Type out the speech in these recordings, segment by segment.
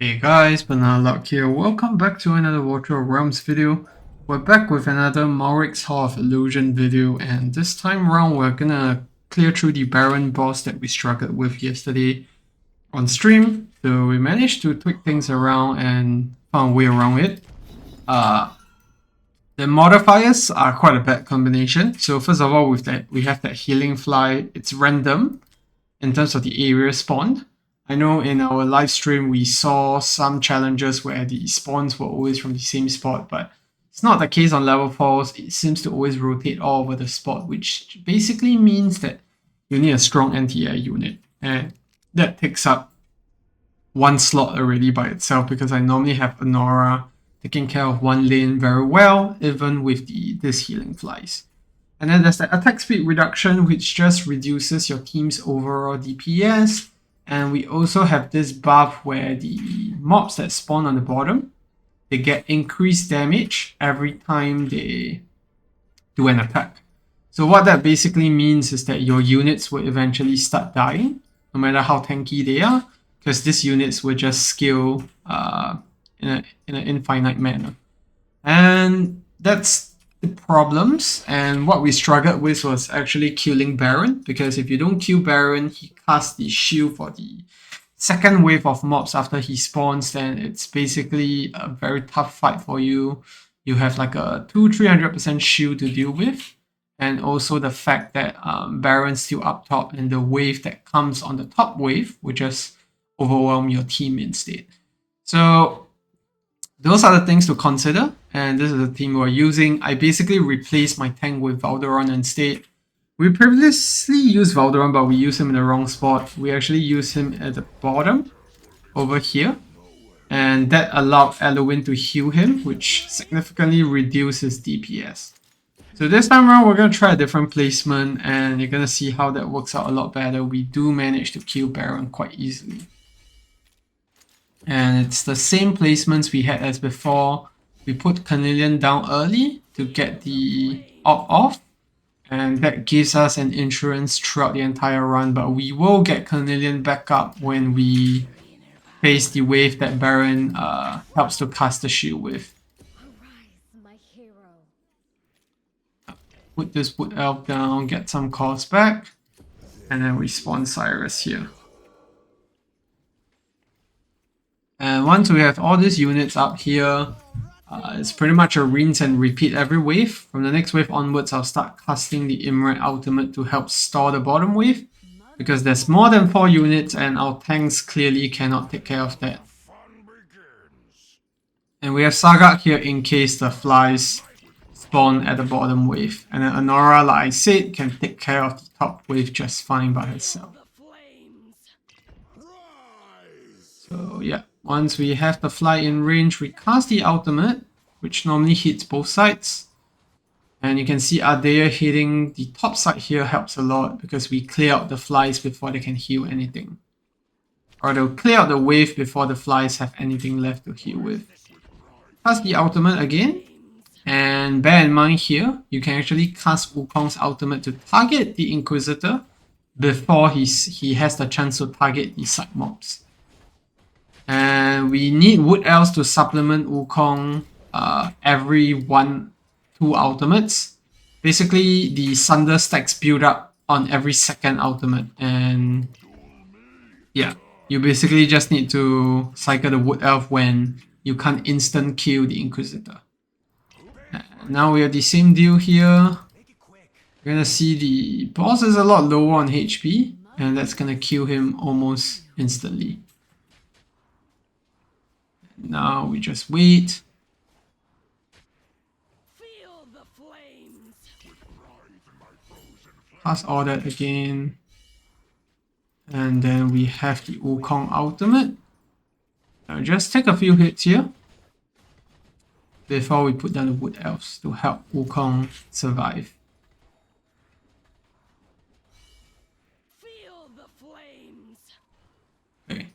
Hey guys, Banana here. Welcome back to another Water of Realms video. We're back with another Malrik's Hall of Illusion video, and this time around we're gonna clear through the Baron boss that we struggled with yesterday on stream. So we managed to tweak things around and found a way around it. The modifiers are quite a bad combination. So first of all, with that we have that healing fly. It's random in terms of the area spawned. I know in our live stream we saw some challenges where the spawns were always from the same spot, but it's not the case on level 4s. It seems to always rotate all over the spot, which basically means that you need a strong anti-air unit. And that takes up one slot already by itself because I normally have Honora taking care of one lane very well, even with this healing flies. And then there's the attack speed reduction, which just reduces your team's overall DPS. And we also have this buff where the mobs that spawn on the bottom, they get increased damage every time they do an attack. So what that basically means is that your units will eventually start dying, no matter how tanky they are, because these units will just scale in an infinite manner. And that's the problems, and what we struggled with was actually killing Baron, because if you don't kill Baron, he casts the shield for the second wave of mobs after he spawns, then it's basically a very tough fight for you. You have like a 200-300% shield to deal with, and also the fact that Baron's still up top and the wave that comes on the top wave will just overwhelm your team instead. So those are the things to consider, and this is the team we're using. I basically replaced my tank with Valderon instead. We previously used Valderon, but we used him in the wrong spot. We actually used him at the bottom, over here, and that allowed Eloin to heal him, which significantly reduces DPS. So this time around, we're going to try a different placement, and you're going to see how that works out a lot better. We do manage to kill Baron quite easily. And it's the same placements we had as before. We put Carnelian down early to get the op off, and that gives us an insurance throughout the entire run, but we will get Carnelian back up when we face the wave that Baron helps to cast the shield with. Put this Wood Elf down, get some calls back, and then we spawn Cyrus here. And once we have all these units up here, it's pretty much a rinse and repeat every wave. From the next wave onwards, I'll start casting the Imrat ultimate to help store the bottom wave, because there's more than 4 units and our tanks clearly cannot take care of that. And we have Sagat here in case the flies spawn at the bottom wave. And then Honora, like I said, can take care of the top wave just fine by herself. So yeah. Once we have the fly in range, we cast the ultimate, which normally hits both sides. And you can see Ardea hitting the top side here helps a lot because we clear out the flies before they can heal anything. Or they'll clear out the wave before the flies have anything left to heal with. Cast the ultimate again. And bear in mind here, you can actually cast Wukong's ultimate to target the Inquisitor before he has the chance to target the side mobs. And we need Wood Elves to supplement Wukong every 1-2 ultimates. Basically, the Sunder stacks build up on every second ultimate, and yeah, you basically just need to cycle the Wood Elf when you can't instant kill the Inquisitor. Now we have the same deal here. We're gonna see the boss is a lot lower on HP, and that's gonna kill him almost instantly. Now we just wait. Cast all that again. And then we have the Wukong ultimate. Now just take a few hits here before we put down the Wood Elves to help Wukong survive. Okay.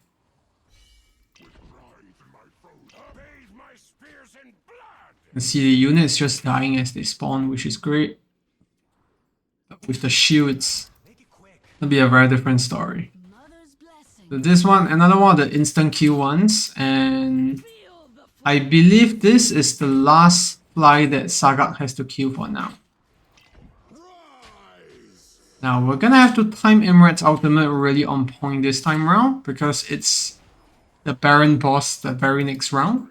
You see the units just dying as they spawn, which is great. But with the shield, it's gonna be a very different story. So this one, another one of the instant kill ones, and I believe this is the last fly that Sagat has to kill for now. Now we're gonna have to time Imrat's ultimate really on point this time round because it's the Baron boss the very next round.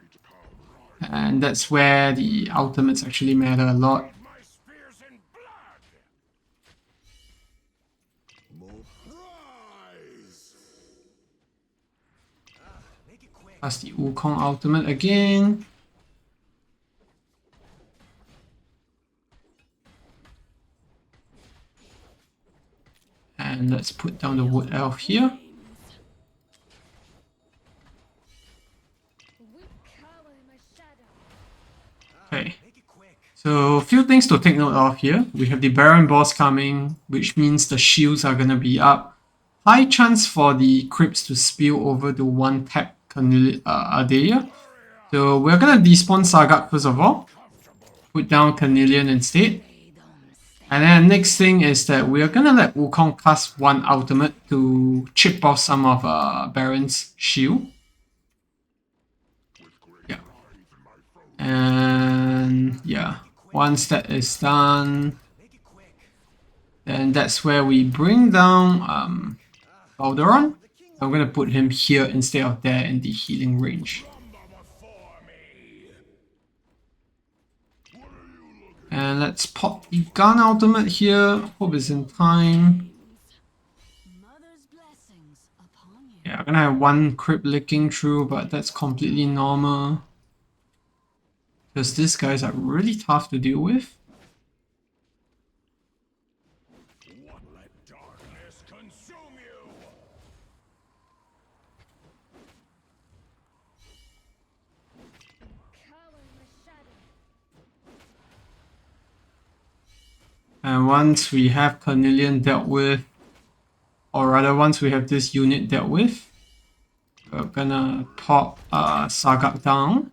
And that's where the ultimates actually matter a lot. Plus the Wukong ultimate again. And let's put down the Wood Elf here. Okay. So a few things to take note of here. We have the Baron boss coming, which means the shields are gonna be up. High chance for the creeps to spill over to one tap Ardea. So we're gonna despawn Sagat first of all. Put down Carnelian instead. And then next thing is that we're gonna let Wukong cast one ultimate to chip off some of Baron's shield. Yeah. And yeah, once that is done, then that's where we bring down Valderon. I'm gonna put him here instead of there in the healing range. And let's pop the gun ultimate here. Hope it's in time. Yeah, I'm gonna have one crypt licking through, but that's completely normal. Because these guys are really tough to deal with. And once we have Carnelian dealt with, or rather once we have this unit dealt with, we're gonna pop Sagat down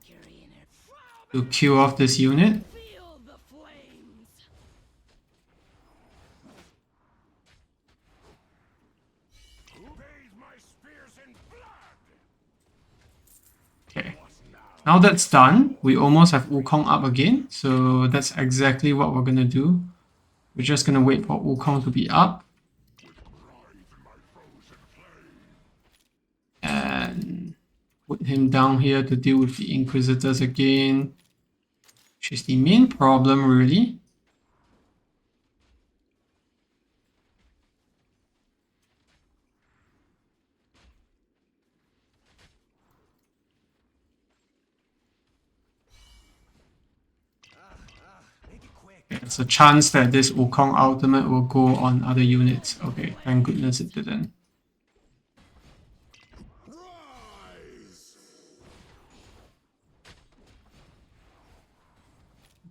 to kill off this unit. Okay, now that's done, we almost have Wukong up again, so that's exactly what we're gonna do. We're just gonna wait for Wukong to be up. And put him down here to deal with the Inquisitors again, which is the main problem really. There's a chance that this Wukong ultimate will go on other units. Okay, thank goodness it didn't.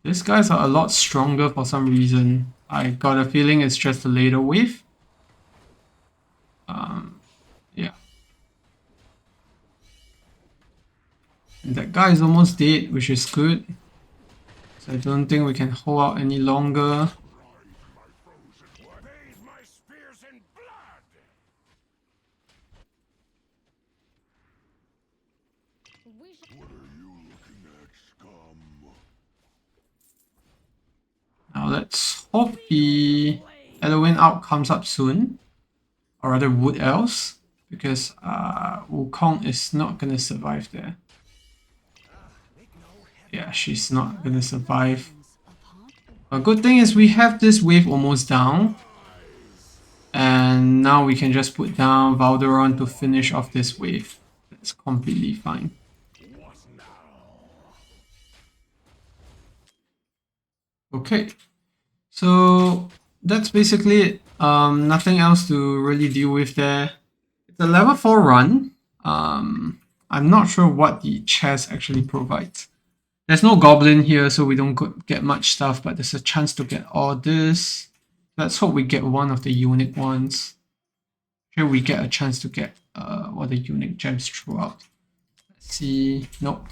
These guys are a lot stronger for some reason. I got a feeling it's just a later wave. Yeah. And that guy is almost dead, which is good. So I don't think we can hold out any longer. Now let's hope the Eloin out comes up soon. Or rather Wood Elves. Because Wukong is not gonna survive there. Yeah, she's not gonna survive. A good thing is we have this wave almost down. And now we can just put down Valderon to finish off this wave. That's completely fine. Okay, so that's basically it. Nothing else to really deal with there. It's a level 4 run. I'm not sure what the chest actually provides. There's no goblin here, so we don't get much stuff, but there's a chance to get all this. Let's hope we get one of the unique ones. Here we get a chance to get all the unique gems throughout. Let's see. Nope.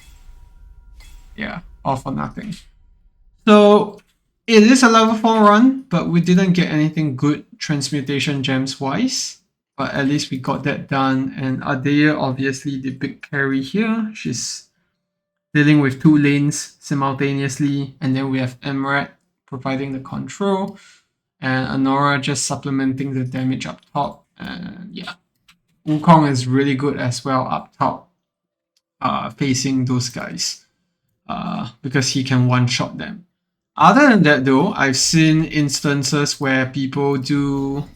Yeah, all for nothing. So it is a level 4 run, but we didn't get anything good transmutation gems wise. but at least we got that done. And Adea, obviously the big carry here. She's dealing with 2 lanes simultaneously, and then we have Emrat providing the control, and Anora just supplementing the damage up top. And yeah, Wukong is really good as well up top, facing those guys, because he can one-shot them. Other than that though, I've seen instances where people do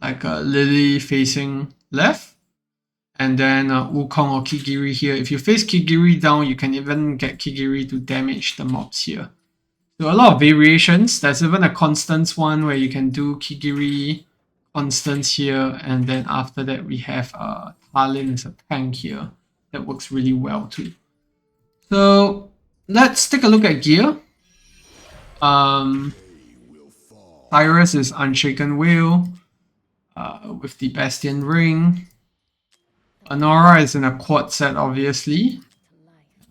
like a Lily facing left, and then Wukong or Kigiri here. If you face Kigiri down, you can even get Kigiri to damage the mobs here. So a lot of variations. There's even a constants one where you can do Kigiri constants here, and then after that we have Talin as a tank here. That works really well too. So let's take a look at gear. Cyrus is Unshaken Whale with the Bastion Ring. Anora is in a quad set, obviously.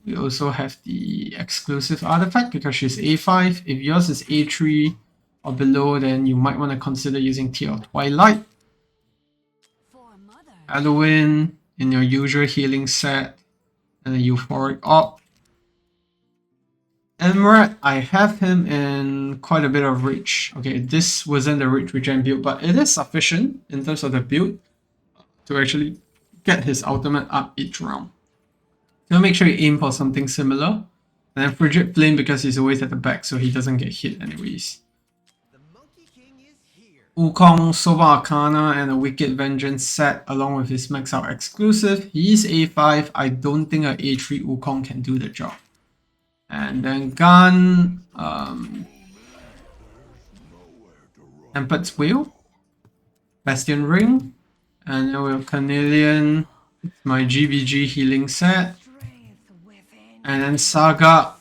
We also have the exclusive artifact because she's A5. If yours is A3 or below, then you might want to consider using Tear of Twilight. Halloween in your usual healing set, and a Euphoric Op. Emrat, I have him in quite a bit of reach. Okay, this wasn't the reach regen build, but it is sufficient in terms of the build to actually get his ultimate up each round. So make sure you aim for something similar. And then Frigid Flame because he's always at the back, so he doesn't get hit anyways. Wukong, Soba Arcana, and a Wicked Vengeance set along with his max out exclusive. He's A5. I don't think a A3 Wukong can do the job. And then Gun, Tempered's Wheel, Bastion Ring, and then we have Carnelian, my GVG healing set, and then Saga,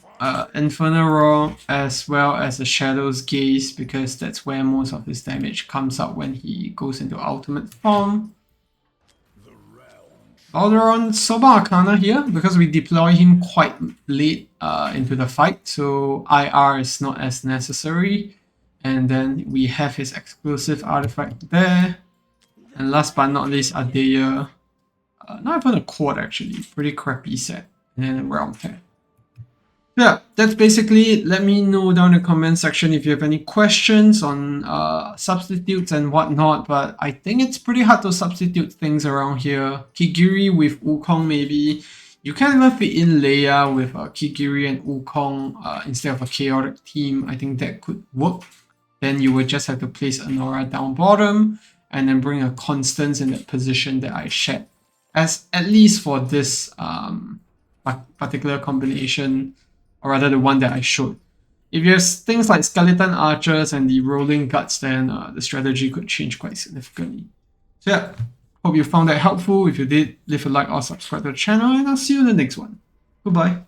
Infernal Roar, as well as the Shadow's Gaze, because that's where most of his damage comes out when he goes into ultimate form. Alderon, Soba Arcana here, because we deploy him quite late into the fight, so IR is not as necessary. And then we have his exclusive artifact there. And last but not least, Adea. Not even a quad actually, pretty crappy set. And then a Realm Pair. Yeah, that's basically it. Let me know down in the comment section if you have any questions on substitutes and whatnot, but I think it's pretty hard to substitute things around here. Kigiri with Wukong maybe. You can even fit in Leia with Kigiri and Wukong instead of a chaotic team. I think that could work. Then you would just have to place Anora down bottom and then bring a Constance in that position that I shared. As at least for this particular combination, or rather the one that I showed. If you have things like Skeleton Archers and the Rolling Guts, then the strategy could change quite significantly. So yeah, hope you found that helpful. If you did, leave a like or subscribe to the channel, and I'll see you in the next one. Goodbye.